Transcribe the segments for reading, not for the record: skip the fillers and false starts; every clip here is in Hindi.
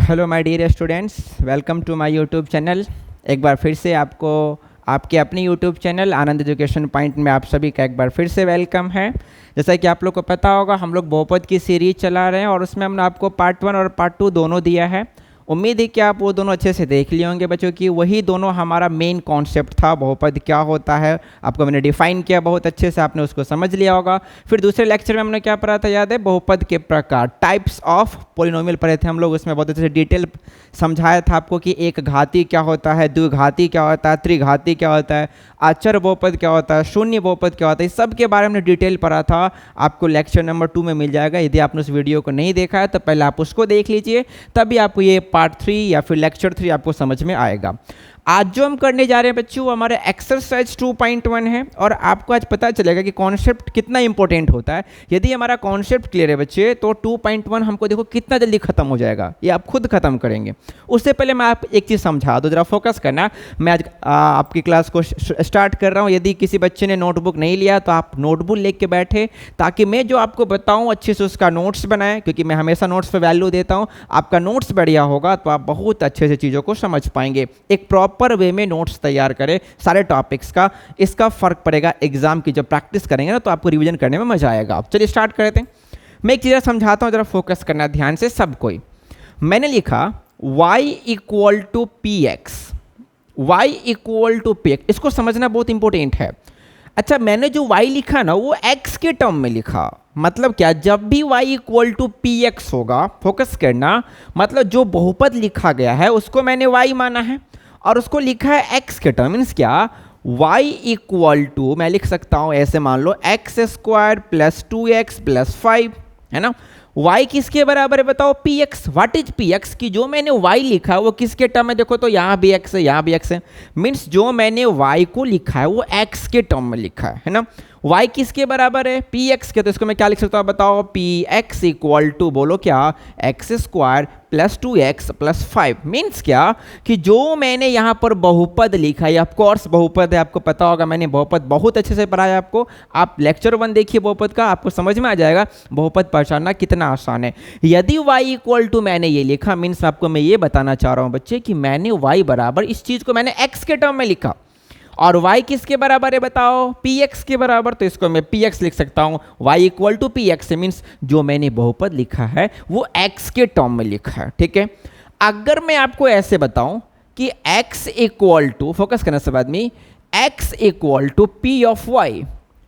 Hello my dear students, welcome to my YouTube channel. एक बार फिर से आपको आपके अपने YouTube channel Anand education point में आप सभी का एक बार फिर से वेलकम है। जैसा कि आप लोग को पता होगा, हम लोग बहुपद की सीरीज चला रहे हैं और उसमें हमने आपको पार्ट 1 और पार्ट 2 दोनों दिया है। उम्मीद है कि आप वो दोनों अच्छे से देख लिए होंगे बच्चों की। वही दोनों हमारा मेन कॉन्सेप्ट था, बहुपद क्या होता है आपको मैंने डिफाइन किया बहुत अच्छे से, आपने उसको समझ लिया होगा। फिर दूसरे लेक्चर में हमने क्या पढ़ा था याद है, बहुपद के प्रकार, टाइप्स ऑफ पॉलिनोमियल पढ़े थे हम लोग। उसमें बहुत अच्छे से डिटेल समझाया था आपको कि एक घाती क्या होता है, द्विघाती क्या होता है, त्रिघाती क्या होता है, आचर बहुपद क्या होता है, शून्य बहुपद क्या होता है, इस सब के बारे में डिटेल पढ़ा था। आपको लेक्चर नंबर 2 में मिल जाएगा। यदि आपने उस वीडियो को नहीं देखा है तो पहले आप उसको देख लीजिए, तभी आपको ये पार्ट 3 या फिर लेक्चर 3 आपको समझ में आएगा। आज जो हम करने जा रहे हैं बच्चों, वो हमारे एक्सरसाइज 2.1 है और आपको आज पता चलेगा कि कॉन्सेप्ट कितना इंपॉर्टेंट होता है। यदि हमारा कॉन्सेप्ट क्लियर है बच्चे, तो 2.1 हमको देखो कितना जल्दी खत्म हो जाएगा, ये आप खुद खत्म करेंगे। उससे पहले मैं आप एक चीज़ समझा दो, जरा फोकस करना। मैं आज आपकी क्लास को स्टार्ट कर रहा हूँ। यदि किसी बच्चे ने नोटबुक नहीं लिया तो आप नोटबुक लेके बैठे, ताकि मैं जो आपको बताऊँ अच्छे से उसका नोट्स बनाएं, क्योंकि मैं हमेशा नोट्स पर वैल्यू देता हूँ। आपका नोट्स बढ़िया होगा तो आप बहुत अच्छे से चीज़ों को समझ पाएंगे। एक प्रॉपर वे में नोट्स तैयार करें सारे टॉपिक्स का, इसका फर्क पड़ेगा एग्जाम की। जब प्रैक्टिस करेंगे ना तो आपको रिवीजन करने में मजा आएगा। चलिए स्टार्ट करते हैं। मैं एक चीज़ समझाता हूँ, जरा फोकस करना ध्यान से सब कोई। मैंने लिखा y equal to p x, y equal to p x, इसको समझना बहुत इंपॉर्टेंट है। अच्छा, मैंने जो y लिखा ना वो x के टर्म में लिखा। मतलब क्या, जब भी y equal to p x होगा, फोकस करना, मतलब जो बहुपद लिखा गया है उसको मैंने y माना है और उसको लिखा है x के टर्म। मीन्स क्या, y इक्वल टू मैं लिख सकता हूं ऐसे, मान लो x square plus 2x plus 5, है ना। y किसके बराबर है बताओ, px। What is px? की जो मैंने y लिखा है वो किसके टर्म में, देखो तो यहाँ भी x है, यहाँ भी x है। मीन्स जो मैंने y को लिखा है वो x के टर्म में लिखा है ना। y किसके बराबर है, px के। तो इसको मैं क्या लिख सकता हूँ बताओ, px इक्वल टू, बोलो क्या, x square plus 2x plus 5। Means क्या कि जो मैंने यहाँ पर बहुपद लिखा है, ऑफ कोर्स बहुपद है, आपको पता होगा, मैंने बहुपद बहुत अच्छे से पढ़ाया आपको। आप लेक्चर 1 देखिए बहुपद का, आपको समझ में आ जाएगा बहुपद पहचानना कितना आसान है। यदि y इक्वल टू मैंने ये लिखा, मीन्स आपको मैं ये बताना चाह रहा हूँ बच्चे कि मैंने y बराबर, इस चीज़ को मैंने x के टर्म में लिखा और y किसके बराबर है बताओ, px के बराबर। तो इसको मैं px लिख सकता हूँ। y equal to px means जो मैंने बहुपद लिखा है वो x के टर्म में लिखा है, ठीक है। अगर मैं आपको ऐसे बताऊं कि x इक्वल टू, फोकस करना सब आदमी, x equal to p of y,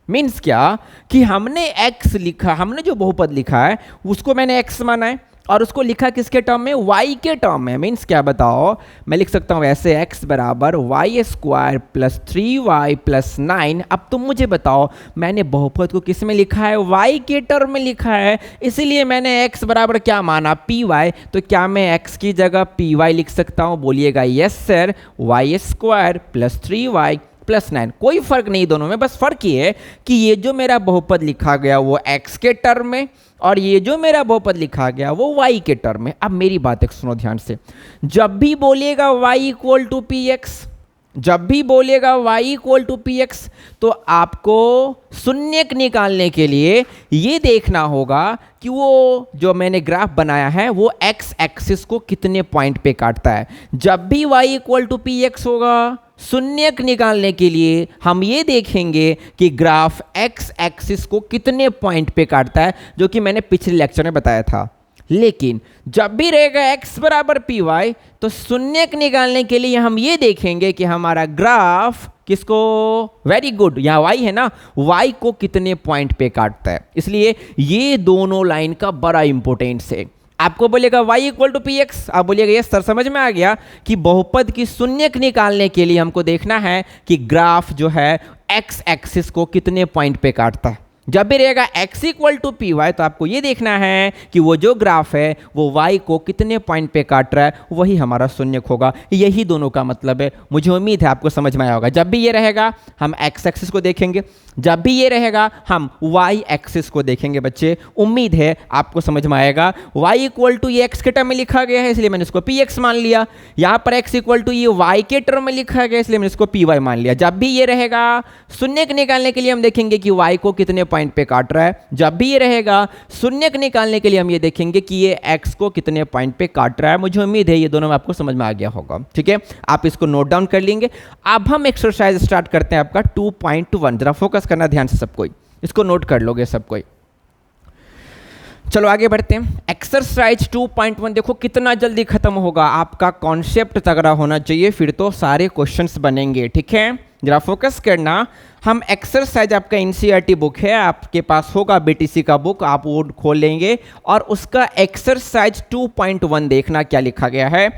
means क्या कि हमने x लिखा, हमने जो बहुपद लिखा है उसको मैंने x माना है और उसको लिखा किसके टर्म में, y के टर्म में। मीन्स क्या बताओ, मैं लिख सकता हूँ ऐसे, x बराबर Y square plus 3y plus 9। अब तुम मुझे बताओ, मैंने बहुपद को किस में लिखा है, y के टर्म में लिखा है, इसीलिए मैंने x बराबर क्या माना, py। तो क्या मैं x की जगह py लिख सकता हूँ, बोलिएगा yes sir. Y square plus 3y plus 9, कोई फर्क नहीं दोनों में, बस फर्क ये है कि ये जो मेरा बहुपद लिखा गया वो x के टर्म में और ये जो मेरा बहुपद लिखा गया वो y के टर्म में। अब मेरी बात एक सुनो ध्यान से, जब भी बोलिएगा y equal to p x, जब भी बोलिएगा y equal to p x, तो आपको शून्यक निकालने के लिए ये देखना होगा कि वो जो मैंने ग्राफ बनाया है वो x एक्सिस को कितने पॉइंट पे काटता है। जब भी y equal to p x होगा, शून्यक निकालने के लिए हम ये देखेंगे कि ग्राफ x एक्सिस को कितने पॉइंट पे काटता है, जो कि मैंने पिछले लेक्चर में बताया था। लेकिन जब भी रहेगा x बराबर पी वाई, तो शून्यक निकालने के लिए हम ये देखेंगे कि हमारा ग्राफ किसको, वेरी गुड, यहाँ y है ना, y को कितने पॉइंट पे काटता है। इसलिए ये दोनों लाइन का बड़ा इंपॉर्टेंस है। आपको बोलेगा y equal to p x, आप बोलिएगा यस सर, समझ में आ गया कि बहुपद की शून्यक निकालने के लिए हमको देखना है कि ग्राफ जो है x एक्सिस को कितने पॉइंट पे काटता है। जब भी रहेगा x equal to p y, तो आपको ये देखना है कि वो जो ग्राफ है वो y को कितने पॉइंट पे काट रहा है, वही हमारा शून्यक होगा। यही दोनों का मतलब है। मुझे उम्मीद है आपको समझ में आया होगा। जब भी ये रहेगा हम x एक्सिस को देखेंगे, जब भी ये रहेगा हम y एक्सिस को देखेंगे। बच्चे उम्मीद है आपको समझ में आएगा। y इक्वल टू ये x के टर्म में लिखा गया है, इसलिए मैंने इसको px मान लिया। यहाँ पर x इक्वल टू ये y के टर्म में लिखा गया, इसलिए मैंने इसको py मान लिया। जब भी ये रहेगा, शून्यक निकालने के लिए हम देखेंगे कि y को कितने पॉइंट पॉइंट पे काट रहा है। जब भी ये रहेगा शून्यक निकालने के लिए हम ये देखेंगे कि ये x को कितने पॉइंट पे काट रहा है। मुझे उम्मीद है ये दोनों आपको समझ में आ गया होगा, ठीक है। आप इसको नोट डाउन कर लेंगे। अब हम एक्सरसाइज स्टार्ट करते हैं आपका 2.1। जरा फोकस करना ध्यान से सब कोई, इसको नोट कर लोगे सब कोई। चलो आगे बढ़ते हैं। एक्सरसाइज 2.1 देखो कितना जल्दी खत्म होगा। आपका कॉन्सेप्ट तगड़ा होना चाहिए, फिर तो सारे क्वेश्चंस बनेंगे, ठीक है। जरा फोकस करना। हम एक्सरसाइज, आपका एनसीईआरटी बुक है, आपके पास होगा बीटीसी का बुक, आप वो खोल लेंगे और उसका एक्सरसाइज 2.1 देखना क्या लिखा गया है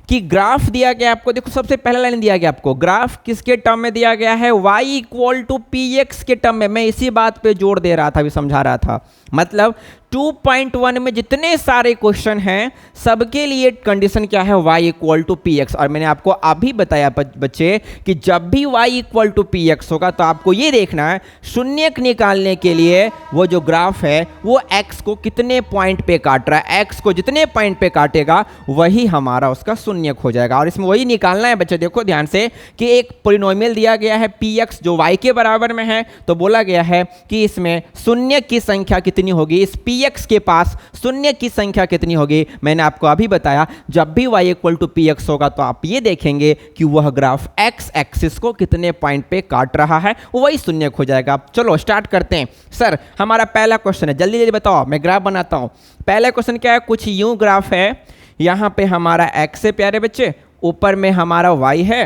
कि ग्राफ दिया गया आपको। देखो सबसे पहला लाइन दिया गया आपको, ग्राफ किसके टर्म में दिया गया है, y इक्वल टू px के टर्म में। मैं इसी बात पे जोर दे रहा था, अभी समझा रहा था। मतलब 2.1 में जितने सारे क्वेश्चन हैं सबके लिए कंडीशन क्या है, y इक्वल टू px। और मैंने आपको अभी बताया बच्चे कि जब भी y इक्वल टू px होगा तो आपको ये देखना है शून्यक निकालने के लिए वो जो ग्राफ है वो x को कितने पॉइंट पे काट रहा है। x को जितने पॉइंट पे काटेगा वही हमारा उसका शून्यक हो जाएगा। और इसमें वही निकालना है बच्चे, देखो ध्यान से कि एक पॉलिनोमियल दिया गया है px जो y के बराबर में है, तो बोला गया है कि इसमें शून्य की संख्या कितनी होगी, इस px के पास शून्य की संख्या कितनी होगी। मैंने आपको अभी बताया जब भी y इक्वल टू px होगा तो आप ये देखेंगे कि वह ग्राफ x एक्सिस को कितने पॉइंट पे काट रहा है, वही शून्यक हो जाएगा। चलो स्टार्ट करते हैं। सर हमारा पहला क्वेश्चन है, जल्दी जल्दी बताओ, मैं ग्राफ बनाता हूं। पहला क्वेश्चन क्या है, कुछ यूं ग्राफ है, यहां पे हमारा x है प्यारे बच्चे, ऊपर में हमारा y है,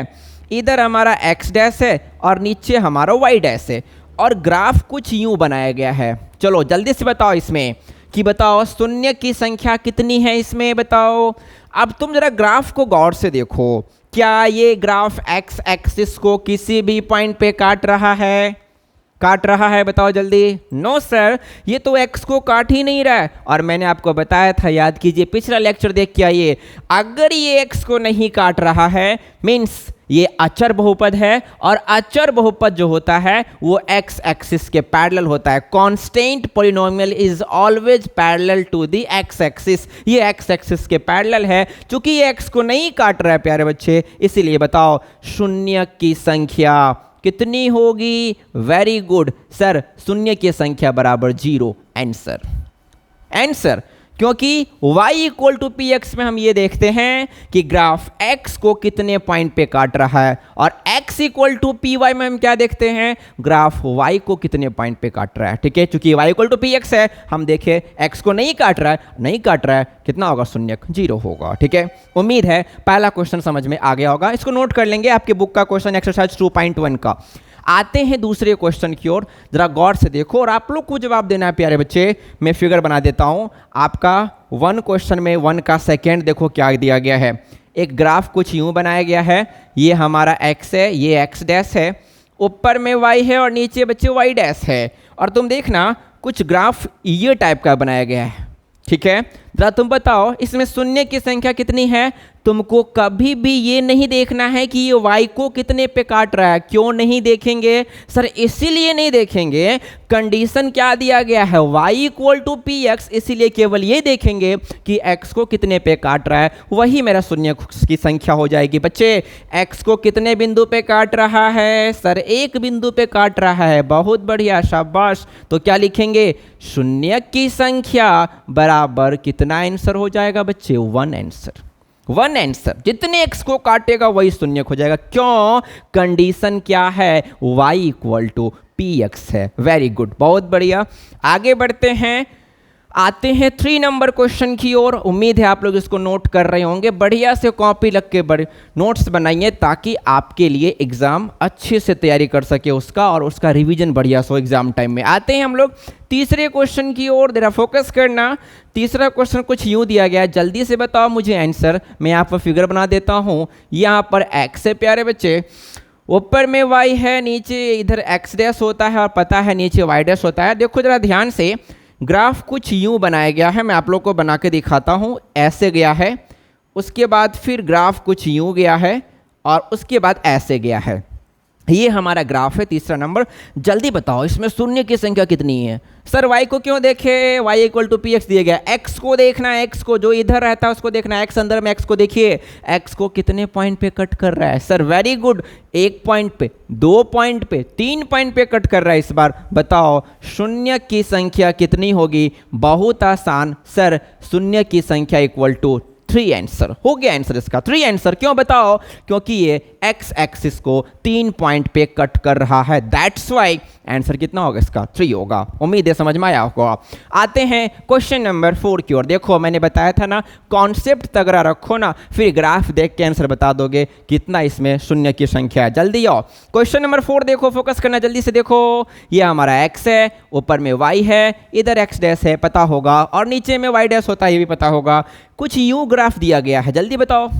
इधर हमारा x डैश है और नीचे हमारा y डैश है, और ग्राफ कुछ यूं बनाया गया है। चलो जल्दी से बताओ इसमें कि बताओ शून्य की संख्या कितनी है इसमें, बताओ। अब तुम जरा ग्राफ को गौर से देखो, क्या ये ग्राफ x एक्सिस को किसी भी पॉइंट पे काट रहा है, काट रहा है, बताओ जल्दी। नो सर, ये तो x को काट ही नहीं रहा है। और मैंने आपको बताया था, याद कीजिए पिछला लेक्चर देख के आइए, अगर ये x को नहीं काट रहा है मीन्स ये अचर बहुपद है, और अचर बहुपद जो होता है वो x एक्सिस के पैरेलल होता है। Constant polynomial is always parallel to the x axis. ये x एक्सिस के पैरेलल है। चूंकि ये x को नहीं काट रहा है प्यारे बच्चे, इसीलिए बताओ शून्य की संख्या कितनी होगी। वेरी गुड सर, शून्य की संख्या बराबर 0। आंसर आंसर, क्योंकि y इक्वल टू px में हम ये देखते हैं कि ग्राफ x को कितने पॉइंट पे काट रहा है, और x इक्वल टू py में हम क्या देखते हैं, ग्राफ y को कितने पॉइंट पे काट रहा है, ठीक है। क्योंकि y इक्वल टू px है, हम देखें x को नहीं काट रहा है, नहीं काट रहा है, कितना होगा, शून्य, 0 होगा, ठीक है। उम्मीद है पहला क्वेश्चन समझ में आ गया होगा, इसको नोट कर लेंगे, आपके बुक का क्वेश्चन एक्सरसाइज 2.1 का। आते हैं दूसरे क्वेश्चन की ओर, जरा गौर से देखो और आप लोग को जवाब देना है प्यारे बच्चे। मैं फिगर बना देता हूं आपका। 1 क्वेश्चन में 1 का सेकेंड देखो क्या दिया गया है। एक ग्राफ कुछ यूं बनाया गया है, ये हमारा x है, ये x डैश है, ऊपर में y है और नीचे बच्चे y डैश है। और तुम देखना कुछ ग्राफ ये टाइप का बनाया गया है, ठीक है। जरा तुम बताओ इसमें शून्य की संख्या कितनी है। तुमको कभी भी ये नहीं देखना है कि ये y को कितने पे काट रहा है। क्यों नहीं देखेंगे सर, इसीलिए नहीं देखेंगे, कंडीशन क्या दिया गया है, y इक्वल टू px, इसीलिए केवल ये देखेंगे कि x को कितने पे काट रहा है, वही मेरा शून्य की संख्या हो जाएगी। बच्चे x को कितने बिंदु पे काट रहा है, सर एक बिंदु पे काट रहा है, बहुत बढ़िया, शाबाश। तो क्या लिखेंगे, शून्य की संख्या बराबर कितना आंसर हो जाएगा बच्चे, 1 आंसर। 1 आंसर, जितने x को काटेगा वही शून्य हो जाएगा। क्यों, कंडीशन क्या है, y इक्वल टू px है। वेरी गुड, बहुत बढ़िया। आगे बढ़ते हैं, आते हैं 3 नंबर क्वेश्चन की ओर। उम्मीद है आप लोग इसको नोट कर रहे होंगे, बढ़िया से कॉपी लग के बड़े नोट्स बनाइए ताकि आपके लिए एग्जाम अच्छे से तैयारी कर सके उसका, और उसका रिवीजन बढ़िया सो एग्जाम टाइम में। आते हैं हम लोग तीसरे क्वेश्चन की ओर, जरा फोकस करना। तीसरा क्वेश्चन कुछ यूं दिया गया है, जल्दी से बताओ मुझे आंसर। मैं यहाँ पर फिगर बना देता हूँ। यहाँ पर x है प्यारे बच्चे, ऊपर में y है, नीचे इधर x डैश होता है और पता है नीचे y डैश होता है। देखो जरा ध्यान से, ग्राफ कुछ यूं बनाया गया है, मैं आप लोग को बना के दिखाता हूं। ऐसे गया है, उसके बाद फिर ग्राफ कुछ यूं गया है, और उसके बाद ऐसे गया है। ये हमारा ग्राफ है। तीसरा नंबर, जल्दी बताओ इसमें शून्य की संख्या कितनी है। सर y को क्यों देखे, y equal to p x दिया गया, x को देखना है, x को जो इधर रहता है उसको देखना है, x अंदर में x को देखिए, x को कितने पॉइंट पे कट कर रहा है। सर वेरी गुड, 1 पॉइंट पे, 2 पॉइंट पे, 3 पॉइंट पे कट कर रहा है इस बार। बताओ शून्य की संख्या कितनी होगी। बहुत आसान सर, शून्य की संख्या इक्वल टू 3 आंसर हो गया। आंसर इसका 3 आंसर। क्यों बताओ, क्योंकि ये x एक्सिस को 3 पॉइंट पे कट कर रहा है, दैट्स वाई आंसर कितना होगा इसका 3 होगा। उम्मीद है समझ में आया होगा। आते हैं क्वेश्चन नंबर 4 की ओर। देखो मैंने बताया था ना, कॉन्सेप्ट तगड़ा रखो ना, फिर ग्राफ देख के आंसर बता दोगे कितना इसमें शून्य की संख्या है। जल्दी आओ, क्वेश्चन नंबर 4 देखो, फोकस करना जल्दी से। देखो ये हमारा x है, ऊपर में y है, इधर x डैश है पता होगा, और नीचे में y डैश होता है ये भी पता होगा। कुछ यू ग्राफ दिया गया है, जल्दी बताओ।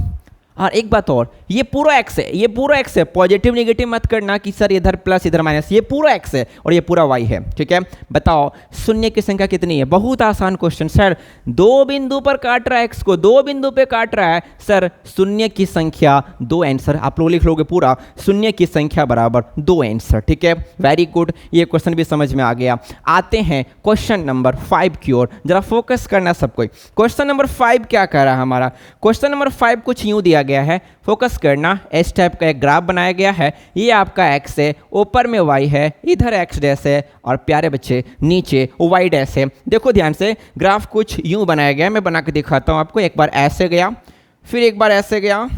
और एक बात और, ये पूरा x है, ये पूरा x है, पॉजिटिव नेगेटिव मत करना कि सर इधर प्लस इधर माइनस, ये पूरा x है और ये पूरा y है, ठीक है। बताओ शून्य की संख्या कितनी है। बहुत आसान क्वेश्चन सर, 2 बिंदु पर काट रहा है x को, 2 बिंदु पे काट रहा है सर, शून्य की संख्या 2 आंसर। आप लोग लिख लोगे पूरा, शून्य की संख्या बराबर 2 आंसर, ठीक है। वेरी गुड, ये क्वेश्चन भी समझ में आ गया। आते हैं क्वेश्चन नंबर 5 की ओर, जरा फोकस करना सब कोई। क्वेश्चन नंबर 5 क्या कह रहा है हमारा, क्वेश्चन नंबर 5 कुछ यूं दिया गया है, फोकस करना। इस टाइप का एक ग्राफ बनाया गया है, ये आपका x है, ऊपर में y है, इधर x डैश है, और प्यारे बच्चे नीचे y डैश है। देखो ध्यान से, ग्राफ कुछ यूं बनाया गया है, मैं बना के दिखाता हूं आपको। एक बार ऐसे गया, फिर एक बार ऐसे गया,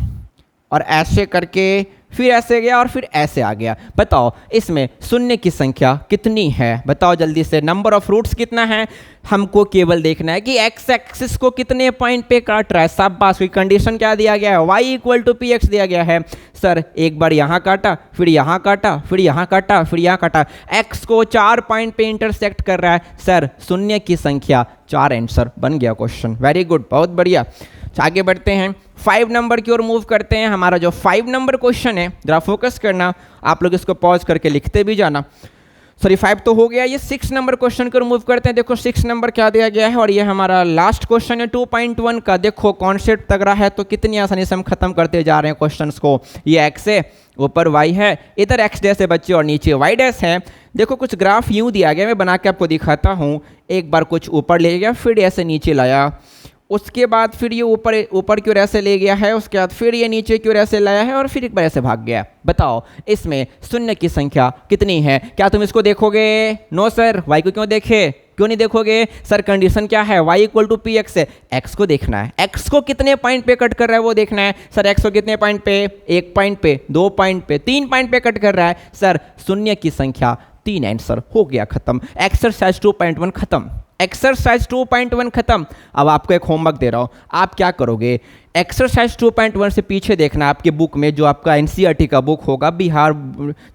और ऐसे करके फिर ऐसे गया, और फिर ऐसे आ गया। बताओ इसमें शून्य की संख्या कितनी है। बताओ जल्दी से, नंबर ऑफ रूट्स कितना है, हमको केवल देखना है कि x एक्सिस को कितने पॉइंट पे काट रहा है। सब बात हुई, कंडीशन क्या दिया गया है, y equal to p x दिया गया है। सर एक बार यहाँ काटा, फिर यहाँ काटा, फिर यहाँ काटा, फिर यहाँ काटा, x को 4 पॉइंट पे इंटरसेक्ट कर रहा है सर, शून्य की संख्या 4 आंसर बन गया क्वेश्चन। वेरी गुड, बहुत बढ़िया। आगे बढ़ते हैं, 5 नंबर की ओर मूव करते हैं। हमारा जो 5 नंबर क्वेश्चन है, जरा फोकस करना, आप लोग इसको पॉज करके लिखते भी जाना। सॉरी 5 तो हो गया, ये 6 नंबर क्वेश्चन को मूव करते हैं। देखो 6 नंबर क्या दिया गया है, और ये हमारा लास्ट क्वेश्चन है 2.1 का। देखो कॉन्सेप्ट तगड़ा है, तो कितनी आसानी से हम खत्म करते जा रहे हैं क्वेश्चंस को। ये x है, ऊपर y है, इधर x डैश है बच्चे, और नीचे y डैश है। देखो कुछ ग्राफ यूं दिया गया, मैं बना के आपको दिखाता हूँ। एक बार कुछ ऊपर ले गया, फिर ऐसे नीचे लाया, उसके बाद फिर ये ऊपर की ओर ऐसे ले गया है, उसके बाद फिर ये नीचे की ओर ऐसे लाया है, और फिर एक बार ऐसे भाग गया। बताओ इसमें शून्य की संख्या कितनी है। क्या तुम इसको देखोगे? No sir. y को क्यों देखे, क्यों नहीं देखोगे सर? कंडीशन क्या है, y equal to p x है, x को देखना है, x को कितने पॉइंट पे कट कर रहा है वो देखना है। सर x को कितने पॉइंट पे, 1 पॉइंट पे, 2 पॉइंट पे, 3 पॉइंट पे कट कर रहा है सर, शून्य की संख्या 3 आंसर हो गया खत्म। एक्सरसाइज 2.1 खत्म, एक्सरसाइज 2.1 खत्म। अब आपको एक होमवर्क दे रहा हूं, आप क्या करोगे, एक्सरसाइज 2.1 से पीछे देखना, आपके बुक में जो आपका एनसीईआरटी का बुक होगा, बिहार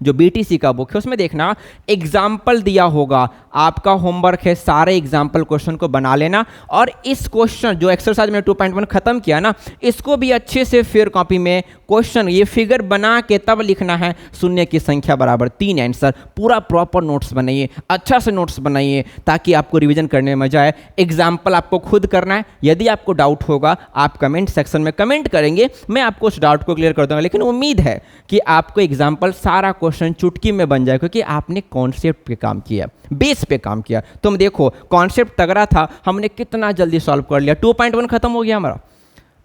जो बीटीसी का बुक है, उसमें देखना एग्जाम्पल दिया होगा। आपका होमवर्क है सारे एग्जाम्पल क्वेश्चन को बना लेना, और इस क्वेश्चन जो एक्सरसाइज में 2.1 खत्म किया ना, इसको भी अच्छे से फेयर कॉपी में क्वेश्चन ये फिगर बना के तब लिखना है, शून्य की संख्या बराबर 3 आंसर। पूरा प्रॉपर नोट्स बनाइए, अच्छा से नोट्स बनाइए, ताकि आपको रिविजन करने में मजा आए। एग्जाम्पल आपको खुद करना है। यदि आपको डाउट होगा, आप कमेंट सेक्शन में कमेंट करेंगे, मैं आपको उस डाउट को क्लियर कर दूंगा। लेकिन उम्मीद है कि आपको एग्जाम्पल सारा क्वेश्चन चुटकी में बन जाए, क्योंकि आपने कॉन्सेप्ट पे काम किया, बेस पे काम किया। तुम देखो कॉन्सेप्ट तगड़ा था, हमने कितना जल्दी सॉल्व कर लिया। 2.1 खत्म हो गया हमारा।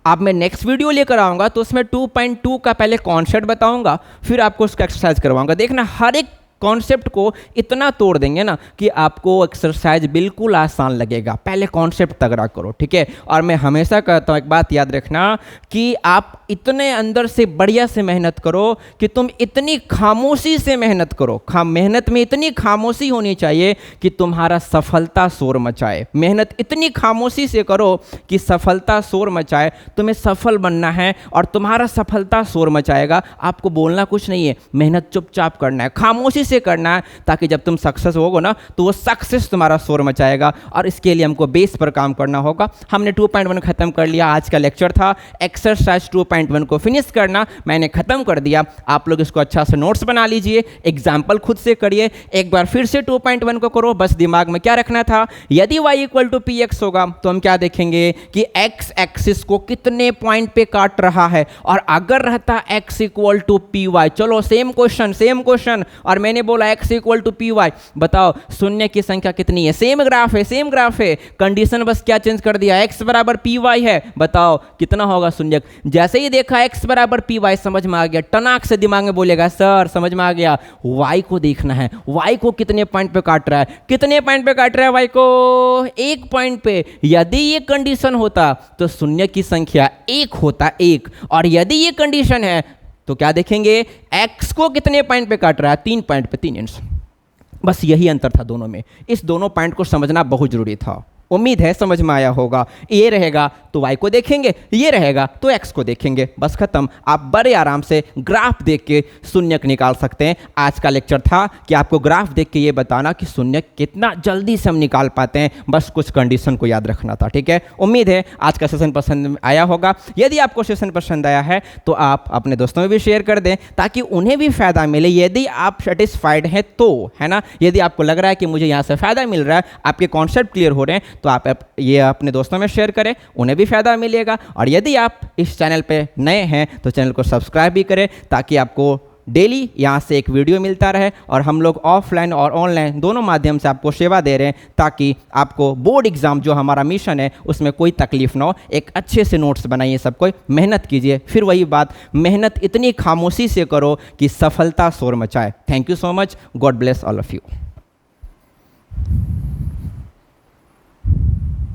अब मैं नेक्स्ट वीडियो लेकर आऊंगा, तो उसमें 2.2 का पहले कॉन्सेप्ट बताऊंगा, फिर आपको उसका एक्सरसाइज करवाऊंगा। देखना हर एक कॉन्सेप्ट को इतना तोड़ देंगे ना कि आपको एक्सरसाइज बिल्कुल आसान लगेगा। पहले कॉन्सेप्ट तगड़ा करो, ठीक है। और मैं हमेशा कहता हूँ एक बात याद रखना, कि आप इतने अंदर से बढ़िया से मेहनत करो कि तुम इतनी खामोशी से मेहनत करो, मेहनत में इतनी खामोशी होनी चाहिए कि तुम्हारा सफलता शोर मचाए। मेहनत इतनी खामोशी से करो कि सफलता शोर मचाए। तुम्हें सफल बनना है और तुम्हारा सफलता शोर मचाएगा। आपको बोलना कुछ नहीं है, मेहनत चुपचाप करना है, खामोशी से करना है, ताकि जब तुम सक्सेस होगो ना तो वो सक्सेस तुम्हारा शोर मचाएगा। और इसके लिए हमको बेस पर काम करना होगा। हमने 2.1 खत्म कर लिया। आज का लेक्चर था एक्सरसाइज 2.1 को फिनिश करना, मैंने खत्म कर दिया। आप लोग इसको अच्छा से नोट्स बना लीजिए, एग्जाम्पल खुद से करिए। एक बार फिर से 2.1 को करो। बस दिमाग में क्या रखना था, यदि y equal to p x होगा तो हम क्या देखेंगे कि x एक्सिस को कितने पॉइंट पे काट रहा है, और अगर रहता x equal to p y, चलो सेम क्वेश्चन, और मैंने बोला x equal to p y, बताओ शून्य की संख्या कितनी है, सेम ग्राफ है, कंडीशन बस क्या चेंज कर दिया, x बराबर पी वाई है, बताओ कितना होगा शून्य। जैसे ही देखा x बराबर पी वाई समझ में आ गया, टनाक से दिमाग में बोलेगा सर समझ में आ गया, y को देखना है, y को कितने पॉइंट पे काट रहा है, कितने पॉइंट पे काट रहा है y को, एक पॉइंट पे। यदि ये कंडीशन होता तो शून्य की संख्या एक होता, एक, और यदि ये कंडीशन है तो क्या देखेंगे, x को कितने पॉइंट पे काट रहा है, 3 पॉइंट पे 3 इंच। बस यही अंतर था दोनों में। इस दोनों पॉइंट को समझना बहुत जरूरी था। उम्मीद है समझ में आया होगा। ये रहेगा तो y को देखेंगे, ये रहेगा तो x को देखेंगे, बस खत्म। आप बड़े आराम से ग्राफ देख के शून्य निकाल सकते हैं। आज का लेक्चर था कि आपको ग्राफ देख के ये बताना कि शून्य कितना जल्दी से हम निकाल पाते हैं, बस कुछ कंडीशन को याद रखना था। ठीक है, उम्मीद है आज का सेशन पसंद आया होगा। यदि आपको सेशन पसंद आया है तो आप अपने दोस्तों में भी शेयर कर दें, ताकि उन्हें भी फ़ायदा मिले। यदि आप सेटिस्फाइड हैं तो, है ना, यदि आपको लग रहा है कि मुझे यहाँ से फ़ायदा मिल रहा है, आपके कॉन्सेप्ट क्लियर हो रहे हैं, तो आप ये अपने दोस्तों में शेयर करें, उन्हें भी फ़ायदा मिलेगा। और यदि आप इस चैनल पे नए हैं तो चैनल को सब्सक्राइब भी करें, ताकि आपको डेली यहाँ से एक वीडियो मिलता रहे। और हम लोग ऑफलाइन और ऑनलाइन दोनों माध्यम से आपको सेवा दे रहे हैं, ताकि आपको बोर्ड एग्ज़ाम जो हमारा मिशन है उसमें कोई तकलीफ ना हो। एक अच्छे से नोट्स बनाइए, सबको मेहनत कीजिए। फिर वही बात, मेहनत इतनी खामोशी से करो कि सफलता शोर मचाए। Thank you so much, God bless all of you.